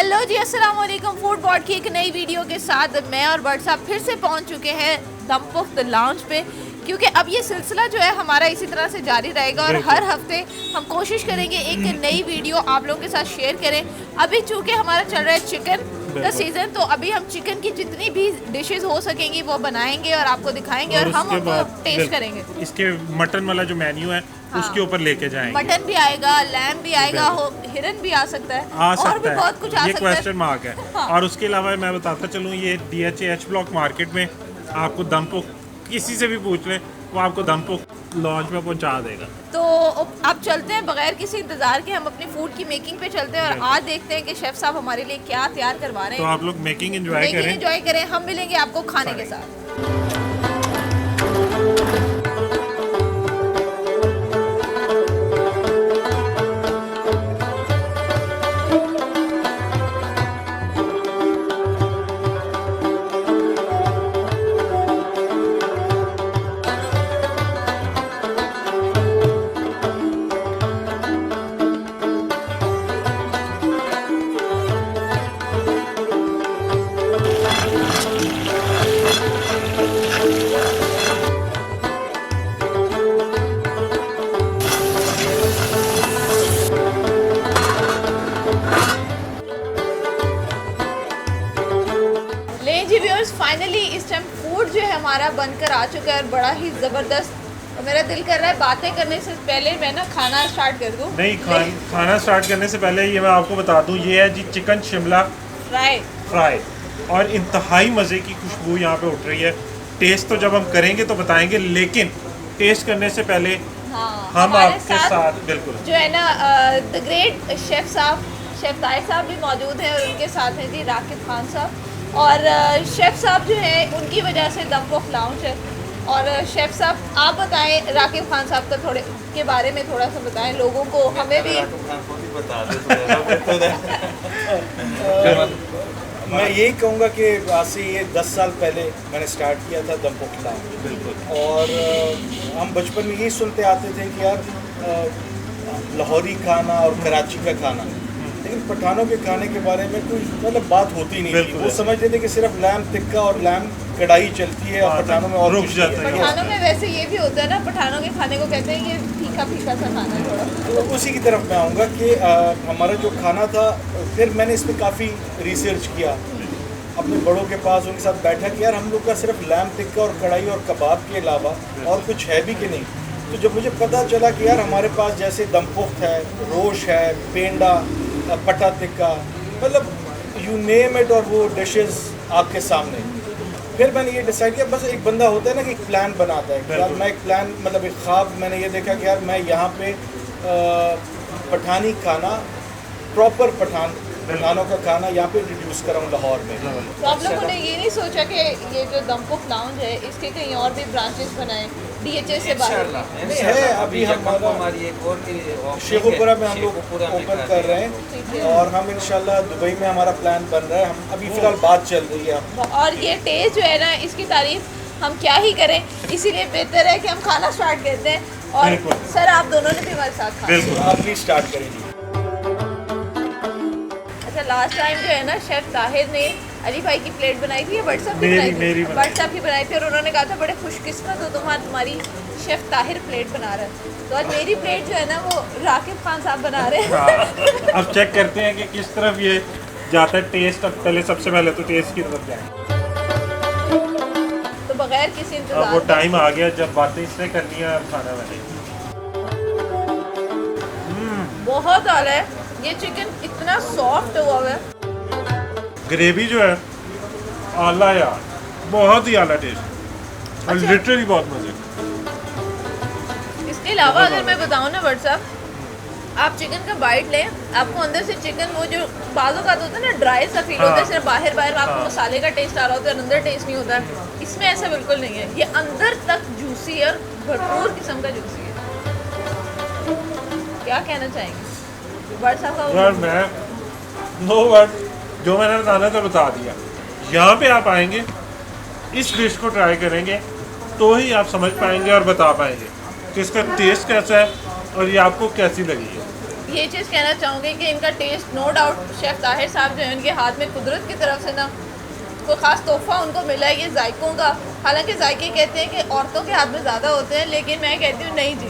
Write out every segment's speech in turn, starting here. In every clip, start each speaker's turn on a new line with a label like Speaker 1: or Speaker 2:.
Speaker 1: Hello जी, अस्सलाम वालेकुम। Food bot की एक नई वीडियो के साथ मैं और बट साहब फिर से पहुंच चुके हैं दमपुख्त लाउंज पे, क्योंकि अब ये सिलसिला जो है हमारा इसी तरह से जारी रहेगा और हर हफ्ते हम कोशिश करेंगे एक नई वीडियो आप लोगों के साथ शेयर करें। अभी चूँकि हमारा चल रहा है चिकन का सीज़न, तो अभी हम चिकन की जितनी भी डिशेस हो सकेंगी वो बनाएंगे और आपको दिखाएंगे और हम उनको टेस्ट करेंगे।
Speaker 2: इसके मटन वाला जो मेन्यू है उसके ऊपर लेके जाएंगे।
Speaker 1: मटन भी आएगा, लैम भी आएगा, हिरन भी आ सकता है, और भी बहुत कुछ आ सकता है।
Speaker 2: ये क्वेश्चन मार्क है। और उसके अलावा मैं बताता चलूँ, ये DHH ब्लॉक मार्केट में आपको दमपुख्त किसी से भी पूछ लें, वो आपको दमपुख्त लॉन्च में पहुंचा देगा।
Speaker 1: तो अब चलते हैं बगैर किसी इंतजार के, हम अपनी फूड की मेकिंग पे चलते हैं और आज देखते हैं कि शेफ साहब हमारे लिए क्या तैयार करवा रहे हैं।
Speaker 2: तो आप लोग मेकिंग एंजॉय
Speaker 1: करें। हम मिलेंगे आपको खाने के साथ। फाइनली इस टाइम फूड जो है हमारा बनकर आ चुका है और बड़ा ही ज़बरदस्त। और मेरा दिल कर रहा है बातें करने से पहले मैं ना खाना स्टार्ट कर दूं।
Speaker 2: नहीं, खाना स्टार्ट करने से पहले ये मैं आपको बता दूं, ये है जी चिकन शिमला फ्राई और इंतहाई मज़े की खुशबू यहाँ पे उठ रही है। टेस्ट तो जब हम करेंगे तो बताएंगे, लेकिन टेस्ट करने से पहले हम आपके साथ बिल्कुल
Speaker 1: जो है ना द ग्रेट शेफ साहब, शेफ ताहिर साहब भी मौजूद हैं और उनके साथ हैं जी राकिब खान साहब। और शेफ़ साहब जो है उनकी वजह से दमपुख्त लाउंज है। और शेफ़ साहब आप बताएं राकिब खान साहब का थोड़े के बारे में थोड़ा सा बताएं लोगों को, हमें भी
Speaker 3: मैं यही कहूँगा कि आज से ये 10 साल पहले मैंने स्टार्ट किया था दमपुख्त लाउंज। बिल्कुल। और हम बचपन में यही सुनते आते थे कि यार लाहौरी खाना और कराची का खाना, लेकिन पठानों के खाने के बारे में कोई मतलब बात होती नहीं थी। वो समझते थे कि सिर्फ लैम टिक्का और लैम कढ़ाई चलती है और पठानों में और रुक जाता है।
Speaker 1: पठानों में वैसे ये भी होता है ना, पठानों के खाने को कहते हैं ये फीका फीका सा खाना थोड़ा।
Speaker 3: तो उसी की तरफ मैं आऊँगा कि हमारा जो खाना था, फिर मैंने इस पर काफ़ी रिसर्च किया अपने बड़ों के पास, उनके साथ बैठा कि यार हम लोग का सिर्फ लैम टिक्का और कढ़ाई और कबाब के अलावा और कुछ है भी कि नहीं। तो जब मुझे पता चला कि यार हमारे पास जैसे दमपुख्त है, रोश है, पेंडा, पटा टिक्का, मतलब यू नेम इट, और वो डिशेस आपके सामने, फिर मैंने ये डिसाइड किया, बस एक बंदा होता है ना कि एक प्लान बनाता है। यार मैं एक प्लान, मतलब एक ख्वाब, मैंने ये देखा कि यार मैं यहाँ पे पठानी खाना, प्रॉपर पठानों का खाना यहाँ पे इंट्रोड्यूस कराऊँ लाहौर में।
Speaker 1: तो आप लोगों ने ये नहीं सोचा कि ये जो दमपुख्त लाउंज है इसके कहीं और भी ब्रांचेस बनाएं DHA से बाहर?
Speaker 3: नहीं है, अभी हमारी एक और शेखुपुरा में हम लोग ओपन कर रहे हैं और हम इंशाल्लाह दुबई में हमारा प्लान बन रहा है। हम अभी फिलहाल बात चल रही है।
Speaker 1: और ये टेस्ट जो है ना, इसकी तारीफ हम क्या ही करें, इसीलिए बेहतर है कि हम खाना स्टार्ट करते हैं। और सर आप दोनों ने भी हमारे साथ खाना,
Speaker 3: आप प्लीज स्टार्ट करेंगे।
Speaker 1: अच्छा, लास्ट टाइम जो है ना शेफ ताहिर ने अली भाई की प्लेट बनाई थी, व्हाट्सएप की बनाई थी, व्हाट्सएप की बनाई थी और उन्होंने कहा था बड़े खुशकिस्मत हो तुम्हारी शेफ ताहिर प्लेट बना रहा है। तो आज मेरी प्लेट जो है ना वो राकिब खान साहब बना रहे हैं।
Speaker 2: अब चेक करते हैं कि किस तरफ ये जाता है टेस्ट। अब पहले सबसे पहले तो टेस्ट की तरफ जाए,
Speaker 1: तो बगैर किसी इंतजार
Speaker 2: वो टाइम आ गया जब बातें इसने करनी है खाना वाले।
Speaker 1: बहुत आला है ये चिकन, इतना सॉफ्ट हुआ है।
Speaker 2: ग्रेवी जो है आला यार, बहुत ही आला टेस्ट और लिटरली बहुत मजे।
Speaker 1: इसके अलावा अगर मैं बताऊँ ना व्हाट्सएप, आप चिकन का बाइट लें, आपको अंदर से चिकन वो जो बालों का होता है ना ड्राई सा फील होता है, सिर्फ बाहर आपको मसाले का टेस्ट आ रहा होता है, अंदर टेस्ट नहीं होता है। इसमें ऐसा बिल्कुल नहीं है, ये अंदर तक जूसी और भरपूर किस्म का जूसी है। क्या कहना चाहेंगे व्हाट्सएप का?
Speaker 2: यार मैं नो वर्ड, जो मैंने बताना था बता दिया। यहाँ पे आप आएंगे, इस डिश को ट्राई करेंगे तो ही आप समझ पाएंगे और बता पाएंगे कि इसका टेस्ट कैसा है और ये आपको कैसी लगी है।
Speaker 1: ये चीज़ कहना चाहूँगी कि इनका test no doubt chef Tahir साहब जो है उनके हाथ में कुदरत की तरफ से ना कोई ख़ास तोहफ़ा उनको मिला है ये जायकों का। हालांकि जायके कहते हैं कि औरतों के हाथ में ज़्यादा होते हैं, लेकिन मैं कहती हूँ नहीं जी,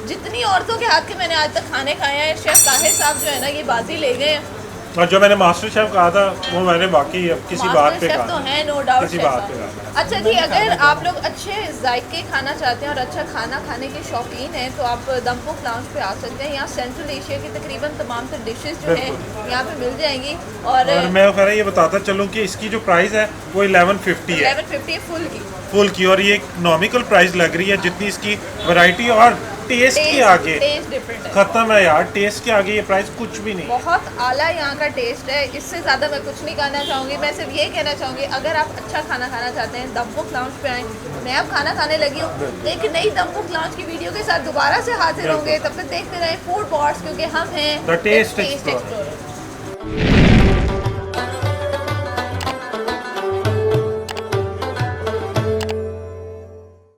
Speaker 1: जितनी औरतों के हाथ के मैंने आज तक खाने खाए हैं शेफ़ ताहिर साहब जो है ना ये बाजी ले गए हैं।
Speaker 2: और जो मैंने मास्टर शेफ कहा था वो मैंने बाकी किसी बात पे
Speaker 1: शेफ
Speaker 2: कहा
Speaker 1: तो है नो डाउट
Speaker 2: किसी बात पे कहा।
Speaker 1: अच्छा जी, अगर आप लोग अच्छे जायके खाना चाहते हैं और अच्छा खाना खाने के शौकीन हैं तो आप दमपुख लाउंज पे आ सकते हैं। यहाँ सेंट्रल एशिया की तकरीबन तमाम तर डिशेस जो हैं यहाँ पे मिल जाएंगी। और
Speaker 2: मैं खैर ये बताता चलूँ कि इसकी जो प्राइस है वो 1150 है
Speaker 1: 1150
Speaker 2: फुल की, और ये इकोनॉमिकल प्राइस लग रही है जितनी इसकी वैरायटी और टेस्ट के आगे
Speaker 1: टेस्ट डिफरेंट है,
Speaker 2: खत्म है यार, टेस्ट के आगे ये प्राइस कुछ भी नहीं।
Speaker 1: बहुत आला यहाँ का टेस्ट है, इससे ज़्यादा मैं कुछ नहीं कहना चाहूँगी। मैं सिर्फ ये कहना चाहूँगी अगर आप अच्छा खाना खाना चाहते हैं दमपुख लाउंज पे आएँ। मैं अब खाना खाने लगी हूँ, एक नई दमपुख लाउंज की वीडियो के साथ दोबारा से हाजिर होंगे। तब तक देखते रहे फूड बॉट्स, क्योंकि हम हैं
Speaker 2: द टेस्ट एक्सप्लोरर।